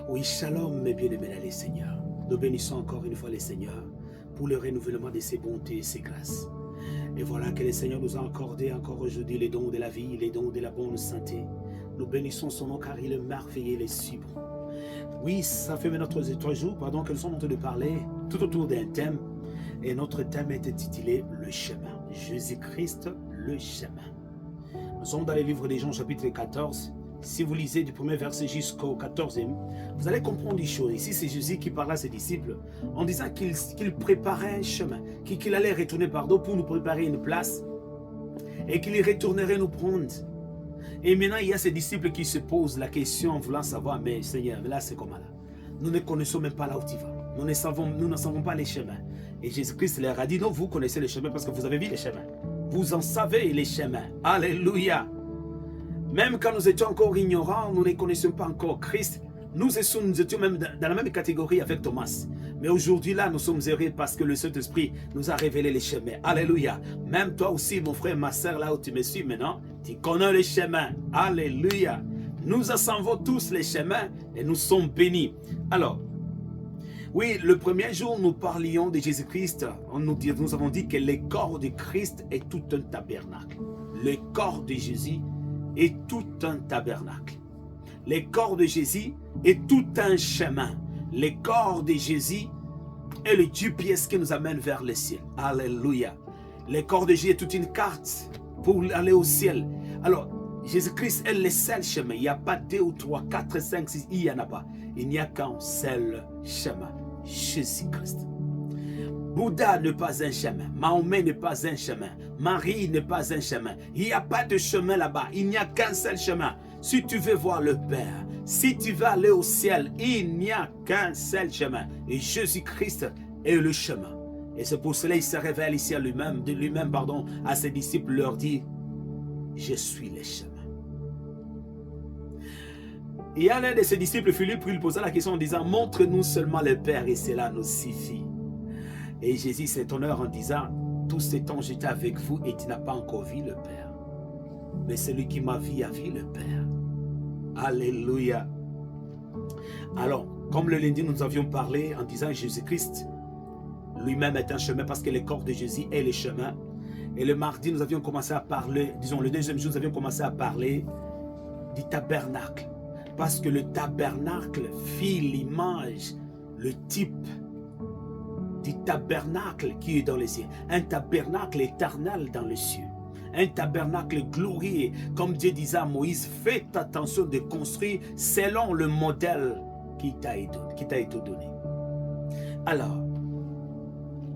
Oui, shalom, mes bien-aimés, les Seigneurs. Nous bénissons encore une fois les Seigneurs pour le renouvellement de ses bontés et ses grâces. Et voilà que le Seigneur nous a accordé encore aujourd'hui les dons de la vie, les dons de la bonne santé. Nous bénissons son nom car il est merveilleux, il est si bon. Oui, ça fait maintenant 3 jours que nous sommes en train de parler tout autour d'un thème. Et notre thème est intitulé Le chemin. Jésus-Christ, le chemin. Nous sommes dans le livre des Jean, chapitre 14. Si vous lisez du premier verset jusqu'au 14e, vous allez comprendre des choses. Ici, c'est Jésus qui parle à ses disciples en disant qu'il préparait un chemin, qu'il allait retourner pour nous préparer une place et qu'il retournerait nous prendre. Et maintenant, il y a ces disciples qui se posent la question en voulant savoir, mais Seigneur, là c'est comment là? Nous ne connaissons même pas là où tu vas. Nous ne savons pas les chemins. Et Jésus-Christ leur a dit, non, vous connaissez les chemins parce que vous avez vu les chemins. Vous en savez les chemins. Alléluia. Même quand nous étions encore ignorants, nous ne connaissions pas encore Christ, nous étions même dans la même catégorie avec Thomas. Mais aujourd'hui là, nous sommes heureux parce que le Saint-Esprit nous a révélé les chemins. Alléluia. Même toi aussi, mon frère, ma soeur, là où tu me suis maintenant, tu connais les chemins. Alléluia. Nous en savons tous les chemins et nous sommes bénis. Alors, oui, le premier jour, nous parlions de Jésus-Christ. Nous avons dit que le corps de Christ est tout un tabernacle. Le corps de Jésus est tout un tabernacle. Le corps de Jésus est tout un chemin. Le corps de Jésus est le GPS qui nous amène vers le ciel. Alléluia. Le corps de Jésus est toute une carte pour aller au ciel. Alors, Jésus-Christ est le seul chemin. Il n'y a pas 2 ou 3, 4, 5, 6. Il n'y en a pas. Il n'y a qu'un seul chemin. Jésus-Christ. Bouddha n'est pas un chemin. Mahomet n'est pas un chemin. Marie n'est pas un chemin. Il n'y a pas de chemin là-bas. Il n'y a qu'un seul chemin. Si tu veux voir le Père, si tu veux aller au ciel, il n'y a qu'un seul chemin. Et Jésus-Christ est le chemin. Et c'est pour cela qu'il se révèle ici à lui-même, à ses disciples, leur dit, je suis le chemin. Et à l'un de ses disciples, Philippe, lui posa la question en disant, montre-nous seulement le Père et cela nous suffit. Et Jésus s'étonna en disant, tout ce temps j'étais avec vous et tu n'as pas encore vu le Père. Mais celui qui m'a vu a vu le Père. Alléluia. Alors, comme le lundi nous avions parlé en disant Jésus-Christ lui-même est un chemin parce que le corps de Jésus est le chemin. Et le mardi, nous avions commencé à parler, disons le deuxième jour, nous avions commencé à parler du tabernacle. Parce que le tabernacle fit l'image, le type du tabernacle qui est dans les cieux. Un tabernacle éternel dans les cieux. Un tabernacle glorieux. Comme Dieu disait à Moïse, faites attention de construire selon le modèle qui t'a été donné. Alors,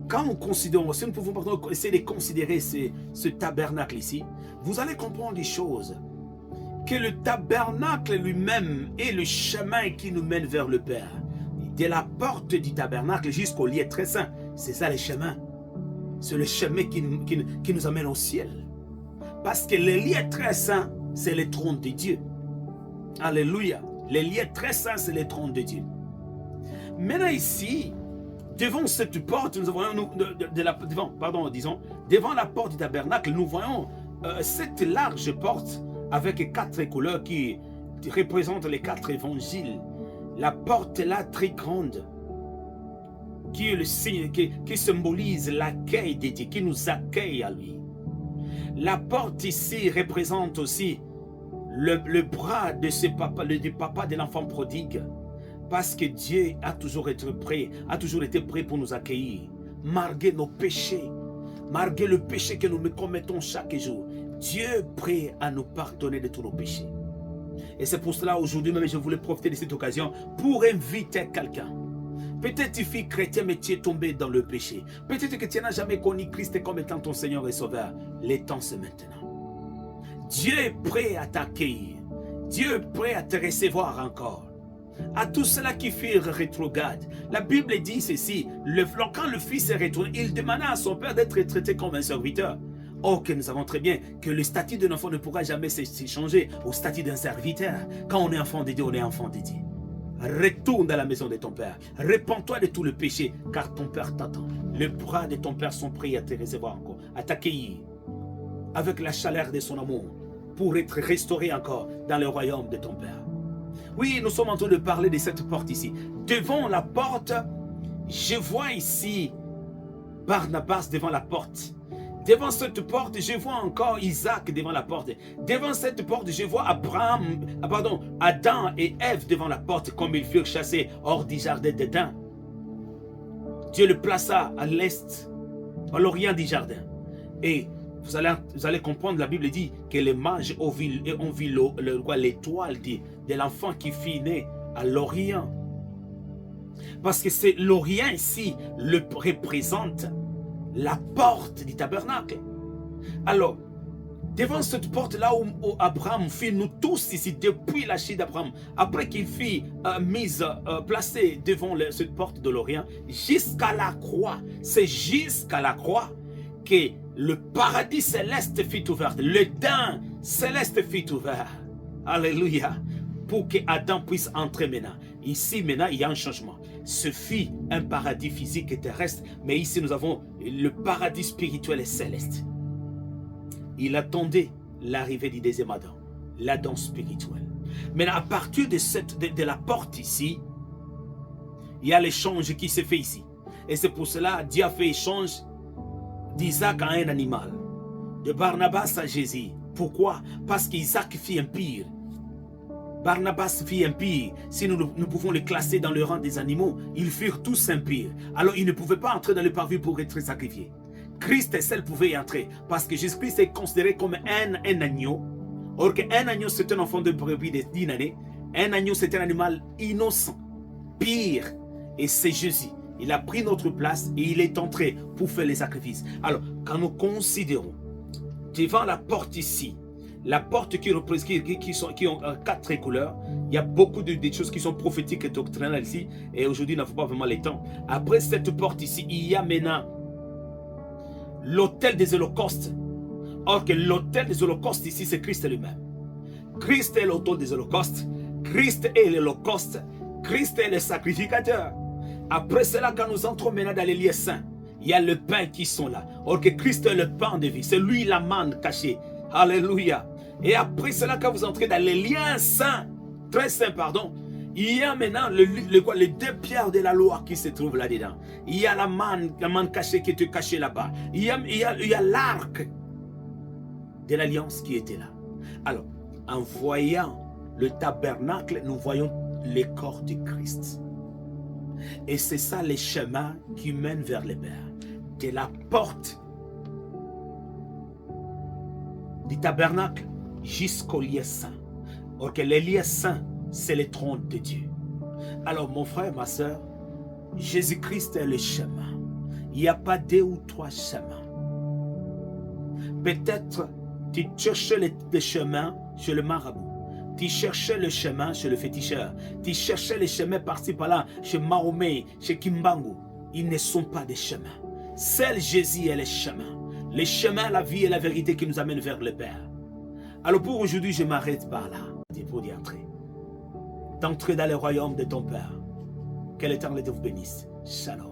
quand on considère, si nous pouvons essayer de considérer ce tabernacle ici, vous allez comprendre des choses. Que le tabernacle lui-même est le chemin qui nous mène vers le Père. De la porte du tabernacle jusqu'au lieu très saint. C'est ça le chemin. C'est le chemin qui nous amène au ciel. Parce que le lieu très saint, c'est le trône de Dieu. Alléluia. Le lieu très saint, c'est le trône de Dieu. Maintenant ici, devant cette porte, nous voyons, devant la porte du tabernacle, nous voyons cette large porte avec 4 couleurs qui représentent les 4 évangiles. La porte là très grande, qui est le signe, qui symbolise l'accueil de Dieu, qui nous accueille à lui. La porte ici représente aussi le bras de ce papa, du papa de l'enfant prodigue, parce que Dieu a toujours été prêt pour nous accueillir, malgré nos péchés, malgré le péché que nous commettons chaque jour. Dieu est prêt à nous pardonner de tous nos péchés. Et c'est pour cela aujourd'hui même je voulais profiter de cette occasion pour inviter quelqu'un. Peut-être tu es chrétien mais tu es tombé dans le péché. Peut-être que tu n'as jamais connu Christ comme étant ton Seigneur et Sauveur. Le temps c'est maintenant. Dieu est prêt à t'accueillir. Dieu est prêt à te recevoir encore. À tous ceux-là qui firent rétrograde. La Bible dit ceci, quand le fils est retourné, il demanda à son père d'être traité comme un serviteur. Or que nous savons très bien que le statut d'un enfant ne pourra jamais s'échanger au statut d'un serviteur. Quand on est enfant de Dieu, on est enfant de Dieu. Retourne à la maison de ton père. Répands-toi de tout le péché, car ton père t'attend. Les bras de ton père sont prêts à te recevoir encore, à t'accueillir avec la chaleur de son amour pour être restauré encore dans le royaume de ton père. Oui, nous sommes en train de parler de cette porte ici. Devant la porte, je vois ici Barnabas devant la porte. Devant cette porte, je vois encore Isaac devant la porte. Devant cette porte, je vois Adam et Ève devant la porte, comme ils furent chassés hors du jardin d'Éden. Dieu le plaça à l'est, à l'orient du jardin. Et vous allez comprendre, la Bible dit que les mages ont vu l'étoile de l'enfant qui fut né à l'orient. Parce que c'est l'orient ici représente la porte du tabernacle. Alors, devant cette porte-là où Abraham fit, nous tous ici, depuis la chute d'Abraham, après qu'il fut placé devant cette porte de l'Orient, jusqu'à la croix, c'est jusqu'à la croix que le paradis céleste fut ouvert, l'Éden céleste fut ouvert. Alléluia. Pour que Adam puisse entrer maintenant. Ici, maintenant, il y a un changement. Ce fut un paradis physique et terrestre, mais ici, nous avons le paradis spirituel et céleste. Il attendait l'arrivée du deuxième Adam, l'Adam spirituel. Maintenant, à partir de la porte ici, il y a l'échange qui se fait ici. Et c'est pour cela Dieu a fait échange d'Isaac à un animal, de Barnabas à Jésus. Pourquoi? Parce qu'Isaac fit impur. Barnabas fit impur. Si nous pouvons les classer dans le rang des animaux, ils furent tous impurs. Alors ils ne pouvaient pas entrer dans le parvis pour être sacrifiés. Christ seul pouvait y entrer, parce que Jésus-Christ est considéré comme un agneau. Or qu'un agneau c'est un enfant de brebis d'1 année. Un agneau c'est un animal innocent, pire. Et c'est Jésus. Il a pris notre place et il est entré pour faire les sacrifices. Alors quand nous considérons devant la porte ici, la porte qui ont 4 couleurs, il y a beaucoup de choses qui sont prophétiques et doctrinales ici, et aujourd'hui, il n'en faut pas vraiment les temps. Après cette porte ici, il y a maintenant l'autel des holocaustes. Or que l'autel des holocaustes ici, c'est Christ lui-même. Christ est l'autel des holocaustes, Christ est l'holocauste, Christ est le sacrificateur. Après cela, quand nous entrons maintenant dans les lieux saints, il y a le pain qui sont là. Or que Christ est le pain de vie, c'est lui la manne cachée. Alléluia. Et après cela, quand vous entrez dans les liens saints, très saints, pardon, il y a maintenant les 2 pierres de la loi qui se trouvent là-dedans. Il y a la manne cachée qui était cachée là-bas. Il y a l'arc de l'alliance qui était là. Alors, en voyant le tabernacle, nous voyons le corps du Christ. Et c'est ça les chemins qui mènent vers les Pères. De la porte du tabernacle jusqu'au lieu saint. Or que le lieu saint, c'est le trône de Dieu. Alors mon frère, ma soeur, Jésus-Christ est le chemin. Il n'y a pas 2 ou 3 chemins. Peut-être tu cherchais le chemin chez le marabout. Tu cherchais le chemin chez le féticheur. Tu cherchais le chemin par-ci par-là chez Mahomet, chez Kimbangu. Ils ne sont pas des chemins. Seul Jésus est le chemin. Le chemin, la vie et la vérité qui nous amènent vers le Père. Alors pour aujourd'hui, je m'arrête par là. Pour d'y entrer. D'entrer dans le royaume de ton Père. Que l'Éternel te vous bénisse. Shalom.